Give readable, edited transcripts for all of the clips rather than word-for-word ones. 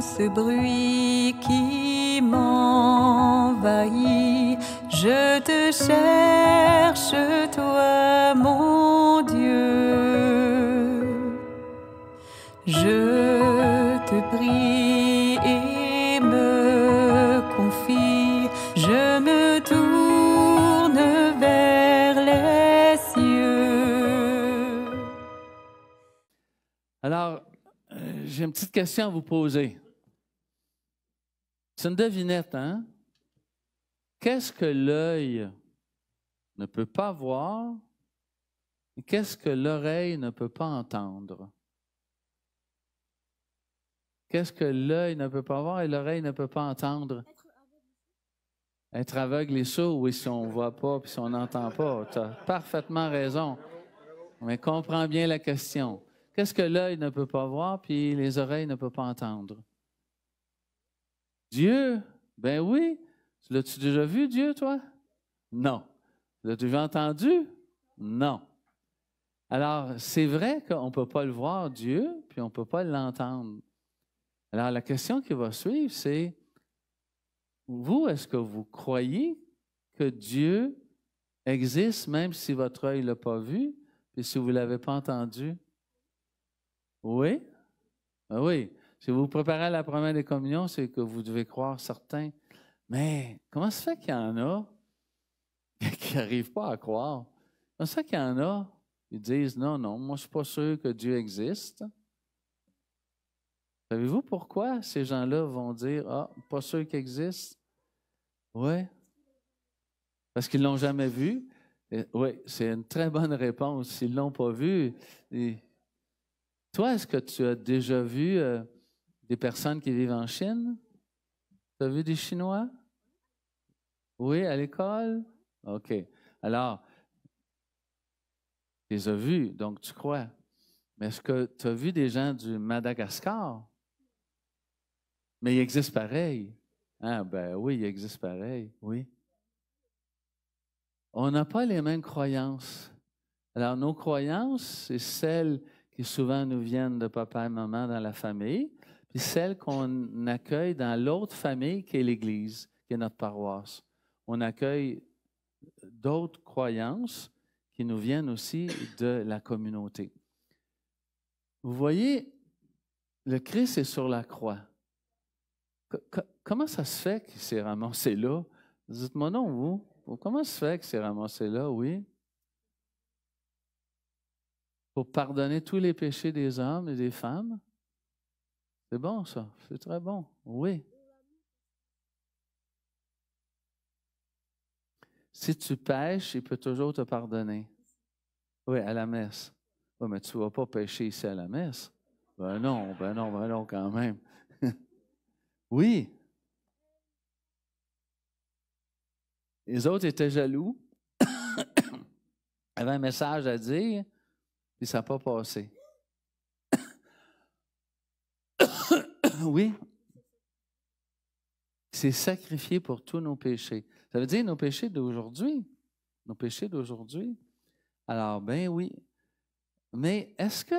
ce bruit qui m'envahit. Je te cherche, toi, mon Dieu. Je te prie et me confie. Je me tourne vers les cieux. Alors, j'ai une petite question à vous poser. C'est une devinette, hein? Qu'est-ce que l'œil ne peut pas voir et qu'est-ce que l'oreille ne peut pas entendre? Qu'est-ce que l'œil ne peut pas voir et l'oreille ne peut pas entendre? Être aveugle et sourd, oui, si on ne voit pas puis si on n'entend pas. Tu as parfaitement raison. Mais comprends bien la question. Qu'est-ce que l'œil ne peut pas voir puis les oreilles ne peuvent pas entendre? Dieu? Ben oui. L'as-tu déjà vu, Dieu, toi? Non. L'as-tu déjà entendu? Non. Alors, c'est vrai qu'on ne peut pas le voir, Dieu, puis on ne peut pas l'entendre. Alors, la question qui va suivre, c'est, vous, est-ce que vous croyez que Dieu existe même si votre œil ne l'a pas vu, puis si vous ne l'avez pas entendu? Oui? Ah oui. Si vous vous préparez à la première des communions, c'est que vous devez croire certains. Mais comment ça fait qu'il y en a qui n'arrivent pas à croire? Comment ça fait qu'il y en a qui disent, non, moi je ne suis pas sûr que Dieu existe. Savez-vous pourquoi ces gens-là vont dire, pas sûr qu'il existe? Oui. Parce qu'ils ne l'ont jamais vu. Oui, c'est une très bonne réponse. S'ils ne l'ont pas vu. Toi, est-ce que tu as déjà vu des personnes qui vivent en Chine? Tu as vu des Chinois? Oui, à l'école? OK. Alors, tu les as vus, donc tu crois. Mais est-ce que tu as vu des gens du Madagascar? Mais ils existent pareil. Ah, ben oui, ils existent pareil, oui. On n'a pas les mêmes croyances. Alors, nos croyances, c'est celles qui souvent nous viennent de papa et maman dans la famille, puis celles qu'on accueille dans l'autre famille qui est l'Église, qui est notre paroisse. On accueille d'autres croyances qui nous viennent aussi de la communauté. Vous voyez, le Christ est sur la croix. Comment ça se fait qu'il s'est ramassé là? Dites-moi non, vous. Comment ça se fait qu'il s'est ramassé là, oui? Pour pardonner tous les péchés des hommes et des femmes? C'est bon, ça. C'est très bon. Oui. Si tu pêches, il peut toujours te pardonner. Oui, à la messe. Oui, mais tu ne vas pas pécher ici à la messe. Ben non, quand même. Oui. Les autres étaient jaloux, avaient un message à dire, puis ça n'a pas passé. Oui. C'est sacrifié pour tous nos péchés. Ça veut dire nos péchés d'aujourd'hui. Nos péchés d'aujourd'hui. Alors, ben oui. Mais est-ce que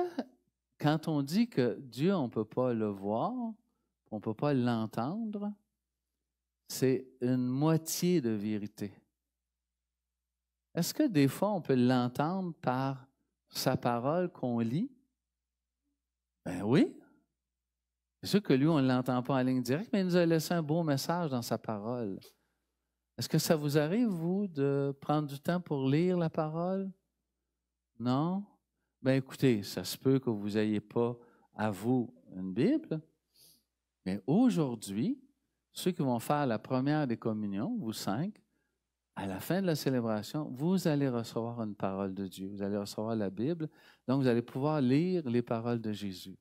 quand on dit que Dieu, on ne peut pas le voir, on ne peut pas l'entendre, c'est une moitié de vérité. Est-ce que des fois, on peut l'entendre par sa parole qu'on lit? Ben oui. C'est sûr que lui, on ne l'entend pas en ligne directe, mais il nous a laissé un beau message dans sa parole. Est-ce que ça vous arrive, vous, de prendre du temps pour lire la parole? Non? Bien, écoutez, ça se peut que vous n'ayez pas à vous une Bible, mais aujourd'hui, ceux qui vont faire la première des communions, vous 5, à la fin de la célébration, vous allez recevoir une parole de Dieu. Vous allez recevoir la Bible, donc vous allez pouvoir lire les paroles de Jésus.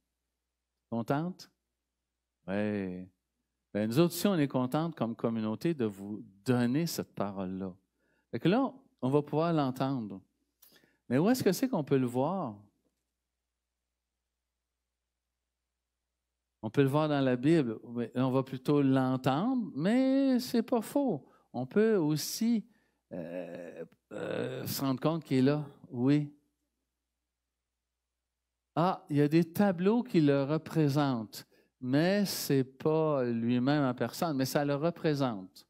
Contente? Oui. Bien, nous autres aussi, on est contentes comme communauté de vous donner cette parole-là. Fait que là, on va pouvoir l'entendre. Mais où est-ce que c'est qu'on peut le voir? On peut le voir dans la Bible. On va plutôt l'entendre, mais c'est pas faux. On peut aussi se rendre compte qu'il est là. Oui. Ah, il y a des tableaux qui le représentent. mais ce n'est pas lui-même en personne, mais ça le représente.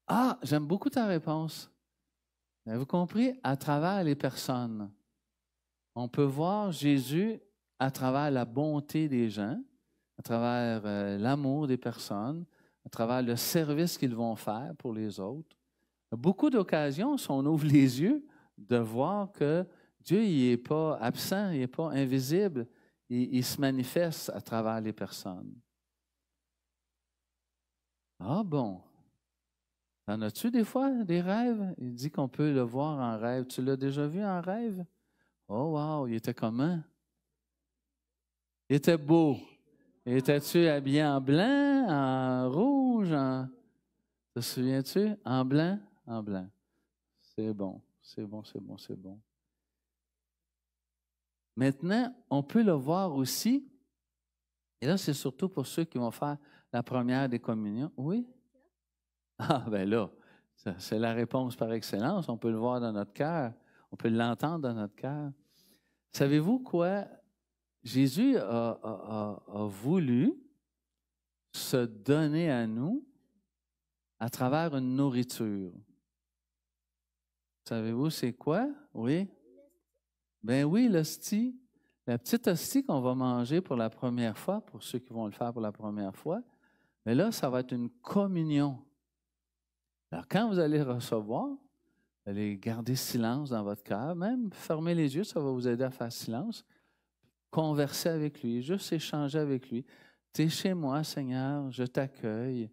Ah, j'aime beaucoup ta réponse. Avez-vous compris? À travers les personnes. On peut voir Jésus à travers la bonté des gens, à travers l'amour des personnes, à travers le service qu'ils vont faire pour les autres. Beaucoup d'occasions, si on ouvre les yeux, de voir que Dieu n'est pas absent, il n'est pas invisible, il se manifeste à travers les personnes. Ah bon? T'en as-tu des fois des rêves? Il dit qu'on peut le voir en rêve. Tu l'as déjà vu en rêve? Oh wow, il était comment? Il était beau. Étais-tu habillé en blanc, en rouge, te souviens-tu? En blanc? En blanc. C'est bon, c'est bon, c'est bon, c'est bon. Maintenant, on peut le voir aussi, et là, c'est surtout pour ceux qui vont faire la première des communions. Oui? Ah, ben là, c'est la réponse par excellence. On peut le voir dans notre cœur. On peut l'entendre dans notre cœur. Savez-vous quoi? Jésus a voulu se donner à nous à travers une nourriture. Savez-vous c'est quoi? Oui? Ben oui, l'hostie. La petite hostie qu'on va manger pour la première fois, pour ceux qui vont le faire pour la première fois, mais là, ça va être une communion. Alors, quand vous allez recevoir, vous allez garder silence dans votre cœur, même fermer les yeux, ça va vous aider à faire silence. Converser avec lui, juste échanger avec lui. Tu es chez moi, Seigneur, je t'accueille.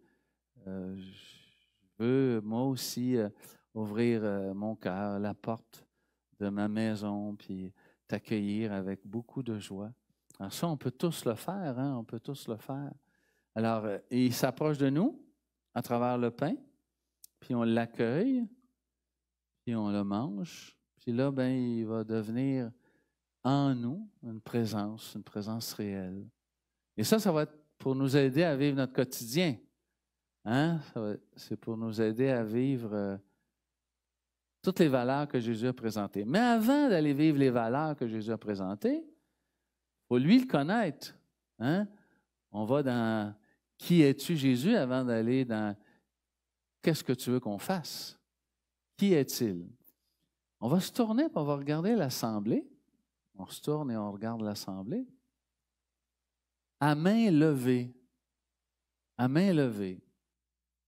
Je veux, moi aussi, ouvrir mon cœur, la porte de ma maison, puis t'accueillir avec beaucoup de joie. Alors ça, on peut tous le faire, hein? On peut tous le faire. Alors, il s'approche de nous à travers le pain, puis on l'accueille, puis on le mange. Puis là, ben, il va devenir en nous une présence réelle. Et ça va être pour nous aider à vivre notre quotidien. Hein? C'est pour nous aider à vivre toutes les valeurs que Jésus a présentées. Mais avant d'aller vivre les valeurs que Jésus a présentées, il faut lui le connaître. Hein? On va dans « Qui es-tu, Jésus? » avant d'aller dans « Qu'est-ce que tu veux qu'on fasse? » Qui est-il? On va se tourner et on va regarder l'assemblée. On se tourne et on regarde l'assemblée. À main levée. À main levée.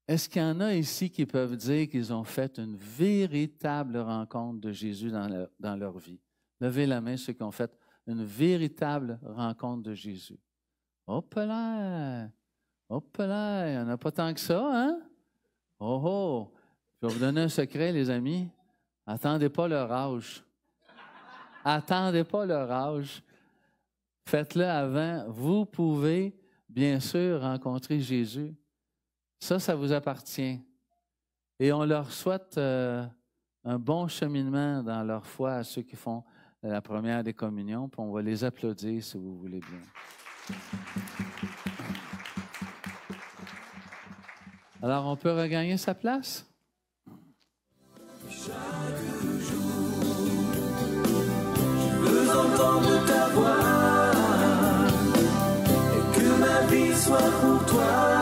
Est-ce qu'il y en a ici qui peuvent dire qu'ils ont fait une véritable rencontre de Jésus dans leur vie? Levez la main ceux qui ont fait une véritable rencontre de Jésus. Hop là! Hop là! Il n'y en a pas tant que ça, hein? Oh oh! Je vais vous donner un secret, les amis. Attendez pas leur âge. Attendez pas leur âge. Faites-le avant. Vous pouvez, bien sûr, rencontrer Jésus. Ça vous appartient. Et on leur souhaite un bon cheminement dans leur foi à ceux qui font la première des communions. Puis on va les applaudir si vous voulez bien. Alors, on peut regagner sa place? Chaque jour, je veux entendre ta voix et que ma vie soit pour toi,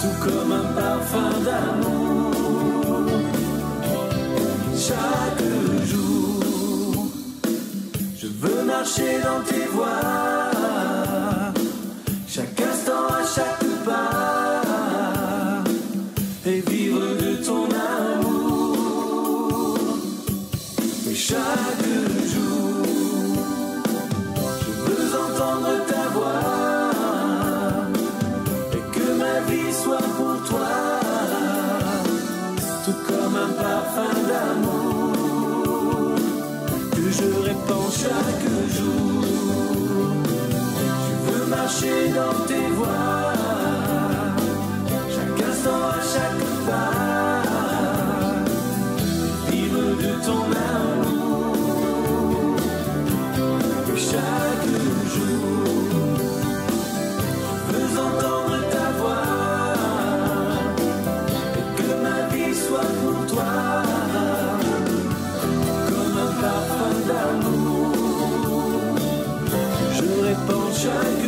tout comme un parfum d'amour. Chaque jour, je veux marcher dans tes voies, chaque instant, à chaque pas, et vivre de ton amour. Et chaque jour, je veux entendre ta voix et que ma vie soit pour toi, tout comme un parfum d'amour que je répands chaque jour. Je veux marcher dans tes voies, chaque instant, à chaque pas, vivre de ton amour. Et chaque jour, je veux entendre ta voix et que ma vie soit pour toi, comme un parfum d'amour. chaque